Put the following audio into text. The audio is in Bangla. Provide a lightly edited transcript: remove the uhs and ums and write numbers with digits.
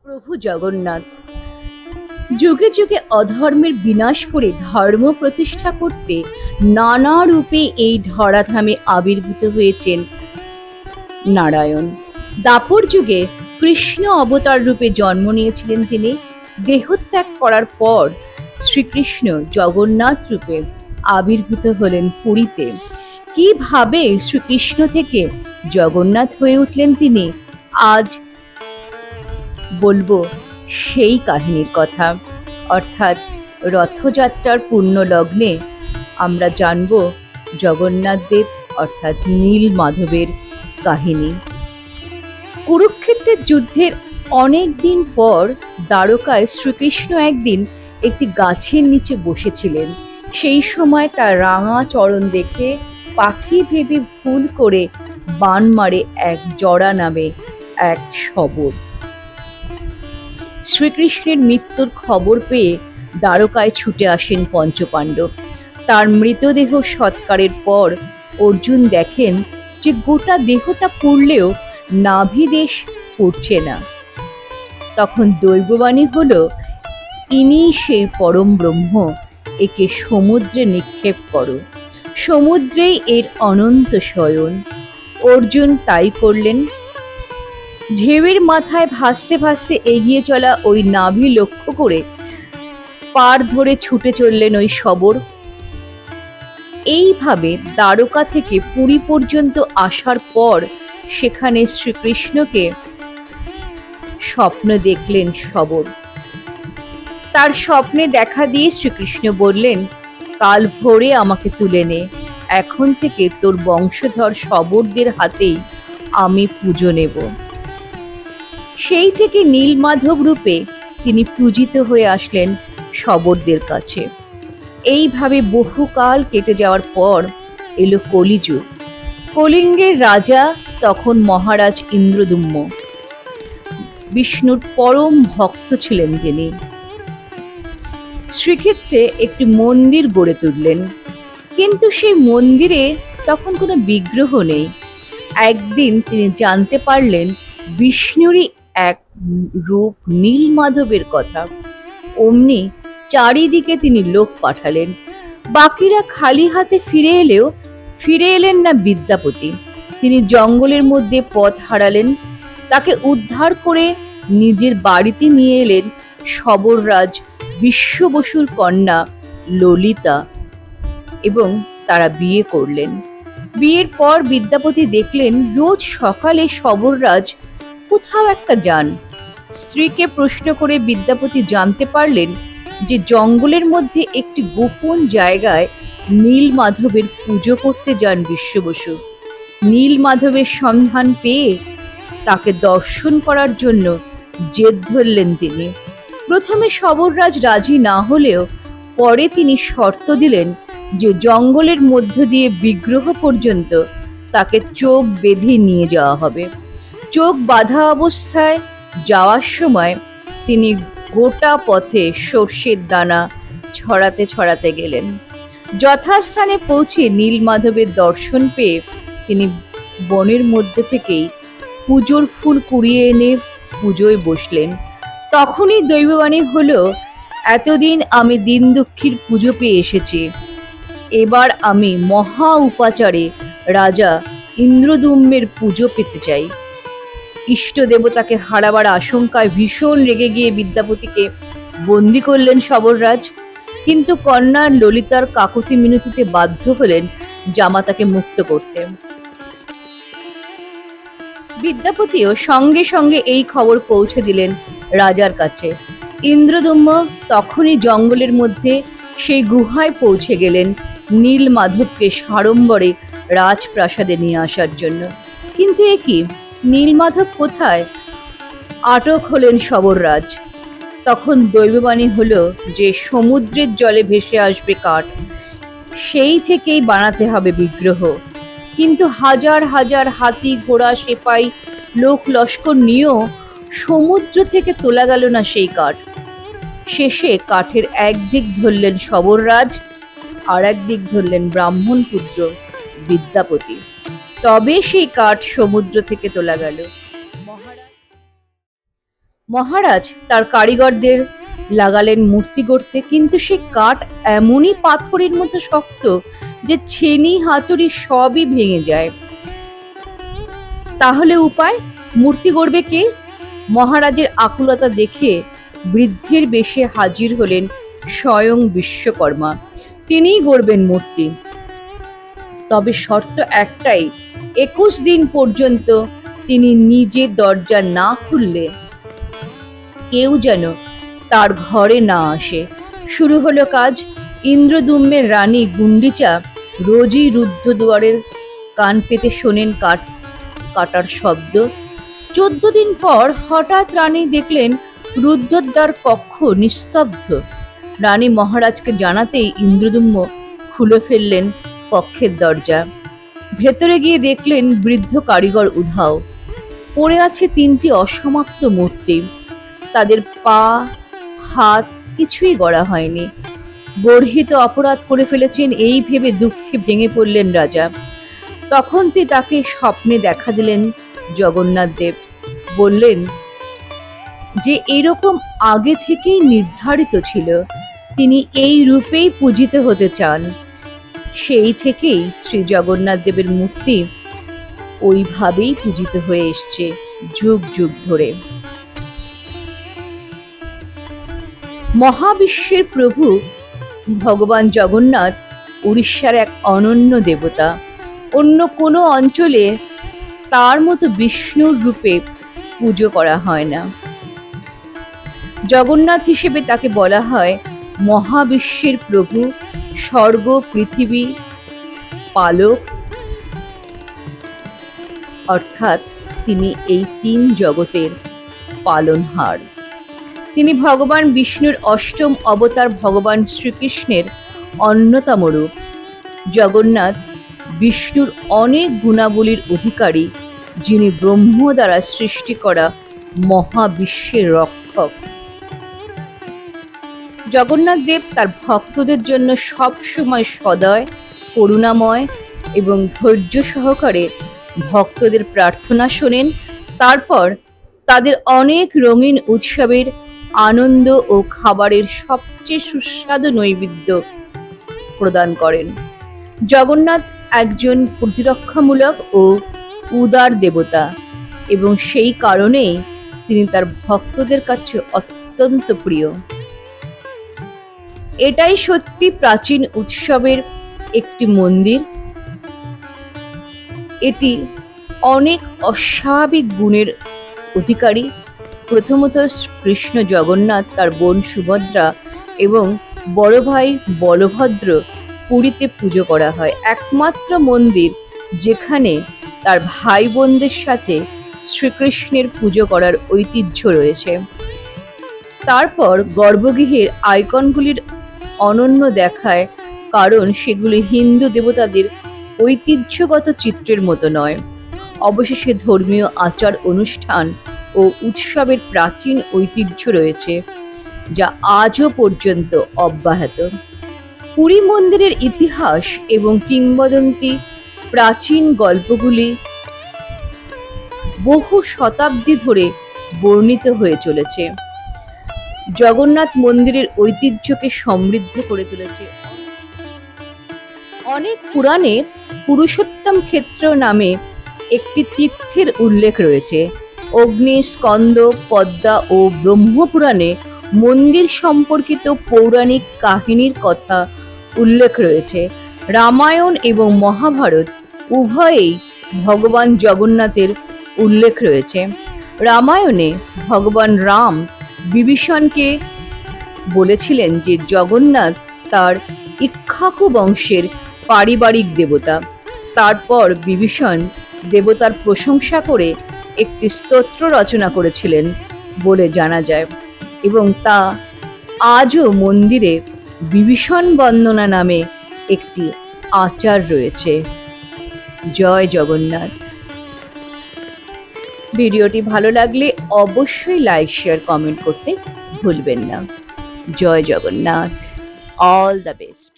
প্রভু জগন্নাথ যুগে যুগে অধর্মের বিনাশ করে ধর্ম প্রতিষ্ঠা করতে নানা রূপে এই ধরাধামে আবির্ভূত হয়েছেন নারায়ণ। দাপর যুগে কৃষ্ণ অবতার রূপে জন্ম নিয়েছিলেন তিনি। দেহত্যাগ করার পর শ্রীকৃষ্ণ জগন্নাথ রূপে আবির্ভূত হলেন পুরীতে। কিভাবে শ্রীকৃষ্ণ থেকে জগন্নাথ হয়ে উঠলেন তিনি, আজ বলবো সেই কাহিনীর কথা। অর্থাৎ রথযাত্রার পূর্ণ লগ্নে আমরা জানব জগন্নাথ দেব অর্থাৎ নীল মাধবের কাহিনী। কুরুক্ষেত্রের যুদ্ধের অনেক দিন পর দ্বারকায় শ্রীকৃষ্ণ একদিন একটি গাছের নিচে বসেছিলেন। সেই সময় তার রাঙা চরণ দেখে পাখি ভেবে ভুল করে বান মারে এক জড়া নামে এক শবর। শ্রীকৃষ্ণের মৃত্যুর খবর পেয়ে দ্বারকায় ছুটে আসেন পঞ্চপাণ্ডব। তার মৃতদেহ সৎকারের পর অর্জুন দেখেন যে গোটা দেহটা পুড়লেও নাভিদেশ পুড়ছে না। তখন দৈববাণী হলো, ইনি সেই পরম ব্রহ্ম, একে সমুদ্রে নিক্ষেপ করো, সমুদ্রেই এর অনন্ত শয়ন। অর্জুন তাই করলেন। ঢেউয়ের মাথায় ভাসতে ভাসতে এগিয়ে চলা ওই নাভি লক্ষ্য করে পার ধরে ছুটে চললেন ওই শবর। এইভাবে দ্বারকা থেকে পুরী পর্যন্ত আসার পর সেখানে শ্রীকৃষ্ণকে স্বপ্ন দেখলেন শবর। তার স্বপ্নে দেখা দিয়ে শ্রীকৃষ্ণ বললেন, কাল ভোরে আমাকে তুলে নে, এখন থেকে তোর বংশধর শবরদের হাতেই আমি পুজো নেব। সেই থেকে নীলমাধব রূপে তিনি পূজিত হয়ে আসলেন শবরদের কাছে। এইভাবে বহুকাল কেটে যাওয়ার পর এলো কলিযুগ। কলিঙ্গের রাজা তখন মহারাজ ইন্দ্রদুম্ন। বিষ্ণুর পরম ভক্ত ছিলেন তিনি। শ্রীক্ষেত্রে একটি মন্দির গড়ে তুললেন, কিন্তু সেই মন্দিরে তখন কোনো বিগ্রহ নেই। একদিন তিনি জানতে পারলেন বিষ্ণুরই এক রূপ নীলমাধবের কথা। অমনি চারিদিকে তিনি লোক পাঠালেন। বাকিরা খালি হাতে ফিরে এলেন না বিদ্যাপতি। তিনি জঙ্গলের মধ্যে পথ হারালেন। তাকে উদ্ধার করে নিজের বাড়িতে নিয়ে এলেন শবররাজ বিশ্ব বসুর কন্যা ললিতা, এবং তারা বিয়ে করলেন। বিয়ের পর বিদ্যাপতি দেখলেন রোজ সকালে শবররাজ কোথাও একটা যান। স্ত্রীকে প্রশ্ন করে বিদ্যাপতি জানতে পারলেন যে জঙ্গলের মধ্যে একটি গোপন জায়গায় নীলমাধবের পুজো করতে যান বিশ্ব বসু। নীলমাধবের সন্ধান পেয়ে তাকে দর্শন করার জন্য জেদ ধরলেন তিনি। প্রথমে শবররাজ রাজি না হলেও পরে তিনি শর্ত দিলেন যে জঙ্গলের মধ্য দিয়ে বিগ্রহ পর্যন্ত তাকে চোখ বেঁধে নিয়ে যাওয়া হবে। চোখ বাঁধা অবস্থায় যাওয়ার সময় তিনি গোটা পথে সর্ষের দানা ছড়াতে ছড়াতে গেলেন। যথাস্থানে পৌঁছে নীলমাধবের দর্শন পেয়ে তিনি বনের মধ্যে থেকেই পুজোর ফুল কুড়িয়ে এনে পুজোয় বসলেন। তখনই দৈববাণী হলো, এতদিন আমি দিন দুঃখীর পুজো পেয়ে এসেছি, এবার আমি মহা উপাচারে রাজা ইন্দ্রদুম্নের পুজো পেতে চাই। ইষ্ট দেবতাকে হারাবার আশঙ্কায় ভীষণ রেগে গিয়ে বিদ্যাপতিকে বন্দি করলেন শবররাজ। কিন্তু কন্যার ললিতার কাকুতি মিনতিতে বাধ্য হলেন জামাতাকে মুক্ত করতে। বিদ্যাপতিও সঙ্গে সঙ্গে এই খবর পৌঁছে দিলেন রাজার কাছে। ইন্দ্রদুম্ন তখনই জঙ্গলের মধ্যে সেই গুহায় পৌঁছে গেলেন নীলমাধবকে সাড়ম্বরে রাজপ্রাসাদে নিয়ে আসার জন্য। কিন্তু এ কি, নীলমাধব কোথায়? আটক হলেন শবররাজ। তখন দৈববাণী হলো যে সমুদ্রের জলে ভেসে আসবে কাঠ, সেই থেকেই বানাতে হবে বিগ্রহ। কিন্তু হাজার হাজার হাতি ঘোড়া সেপাই লোক লস্কর নিয়েও সমুদ্র থেকে তোলা গেল না সেই কাঠ। শেষে কাঠের একদিক ধরলেন শবররাজ, আর একদিক ধরলেন ব্রাহ্মণ পুত্র বিদ্যাপতি। তবে সেই কাঠ সমুদ্র থেকে তোলা গেল। মহারাজ তার কারিগরদের লাগালেন মূর্তি গড়তে, কিন্তু সে কাঠ এমনই পাথরের মতো শক্ত যে ছেনি হাতুড়ি সবই ভেঙে যায়। তাহলে উপায়? মূর্তি গড়বে কে? মহারাজের আকুলতা দেখে বৃদ্ধের বেশে হাজির হলেন স্বয়ং বিশ্বকর্মা। তিনিই গড়বেন মূর্তি, তবে শর্ত একটাই, 21 দিন পর্যন্ত তিনি নিজে দরজা না খুললে কেউ যেন তার ঘরে না আসে। শুরু হলো কাজ। ইন্দ্রদুম্নের রানী গুন্ডিচা রোজই রুদ্ধ দুয়ারের কান পেতে শোনেন কাটার শব্দ। 14 দিন পর হঠাৎ রানী দেখলেন রুদ্ধদ্বার কক্ষ নিস্তব্ধ। রানী মহারাজকে জানাতেই ইন্দ্রদুম্ন খুলে ফেললেন কক্ষের দরজা। ভেতরে গিয়ে দেখলেন বৃদ্ধ কারিগর উধাও। পড়ে আছে 3টি অসমাপ্ত মূর্তি। তাদের পা হাত কিছুই গড়া হয়নি। গর্হিত অপরাধ করে ফেলেছেন এই ভেবে দুঃখে ভেঙে পড়লেন রাজা। তখন তাকে স্বপ্নে দেখা দিলেন জগন্নাথ দেব। বললেন যে এরকম আগে থেকেই নির্ধারিত ছিল, তিনি এই রূপেই পূজিত হতে চান। সেই থেকেই শ্রী জগন্নাথ দেবের মূর্তি ওইভাবেই পূজিত হয়ে এসছে যুগ যুগ ধরে। মহাবিশ্বের প্রভু ভগবান জগন্নাথ উড়িষ্যার এক অনন্য দেবতা। অন্য কোনো অঞ্চলে তার মতো বিষ্ণুর রূপে পুজো করা হয় না। জগন্নাথ হিসেবে তাকে বলা হয় মহাবিশ্বের প্রভু, স্বর্গ পৃথিবী পালক, অর্থাৎ তিনি এই 3 জগতের পালনহার। তিনি ভগবান বিষ্ণুর অষ্টম অবতার ভগবান শ্রীকৃষ্ণের অন্যতম রূপ। জগন্নাথ বিষ্ণুর অনেক গুণাবলীর অধিকারী, যিনি ব্রহ্ম দ্বারা সৃষ্টি করা মহাবিশ্বের রক্ষক। জগন্নাথ দেব তার ভক্তদের জন্য সবসময় সদয়, করুণাময় এবং ধৈর্য সহকারে ভক্তদের প্রার্থনা শোনেন। তারপর তাদের অনেক রঙিন উৎসবের আনন্দ ও খাবারের সবচেয়ে সুস্বাদু নৈবেদ্য প্রদান করেন। জগন্নাথ একজন প্রতিরক্ষামূলক ও উদার দেবতা, এবং সেই কারণেই তিনি তার ভক্তদের কাছে অত্যন্ত প্রিয়। এটাই সত্যি প্রাচীন উৎসবের একটি মন্দির। এটি অনেক অস্বাভাবিক গুণের অধিকারী। প্রথমত, কৃষ্ণ জগন্নাথ, তার বোন সুভদ্রা এবং বড় ভাই বলভদ্র পুরীতে পুজো করা হয়। একমাত্র মন্দির যেখানে তার ভাই বোনদের সাথে শ্রীকৃষ্ণের পুজো করার ঐতিহ্য রয়েছে। তারপর গর্ভগৃহের আইকনগুলির অনন্য দেখায়, কারণ সেগুলি হিন্দু দেবতাদের ঐতিহ্যগত চিত্রের মতো নয়। অবশেষে ধর্মীয় আচার অনুষ্ঠান ও উৎসবের প্রাচীন ঐতিহ্য রয়েছে, যা আজও পর্যন্ত অব্যাহত। পুরী মন্দিরের ইতিহাস এবং কিংবদন্তি প্রাচীন গল্পগুলি বহু শতাব্দী ধরে বর্ণিত হয়ে চলেছে। জগন্নাথ মন্দিরের ঐতিহ্যকে সমৃদ্ধ করে তুলেছে। অনেক পুরাণে পুরুষোত্তম ক্ষেত্র নামে একটি তীর্থের উল্লেখ রয়েছে। অগ্নি, স্কন্দ, পদ্মা ও ব্রহ্মপুরাণে মন্দির সম্পর্কিত পৌরাণিক কাহিনীর কথা উল্লেখ রয়েছে। রামায়ণ এবং মহাভারত উভয়েই ভগবান জগন্নাথের উল্লেখ রয়েছে। রামায়ণে ভগবান রাম বিভীষণকে বলেছিলেন যে জগন্নাথ তার ইক্ষ্বাকু বংশের পারিবারিক দেবতা। তারপর বিভীষণ দেবতার প্রশংসা করে একটি স্তোত্র রচনা করেছিলেন বলে জানা যায়, এবং তা আজও মন্দিরে বিভীষণ বন্দনা নামে একটি আচার রয়েছে। জয় জগন্নাথ। ভিডিওটি ভালো লাগলে অবশ্যই লাইক, শেয়ার, কমেন্ট করতে ভুলবেন না। জয় জগন্নাথ। All the best.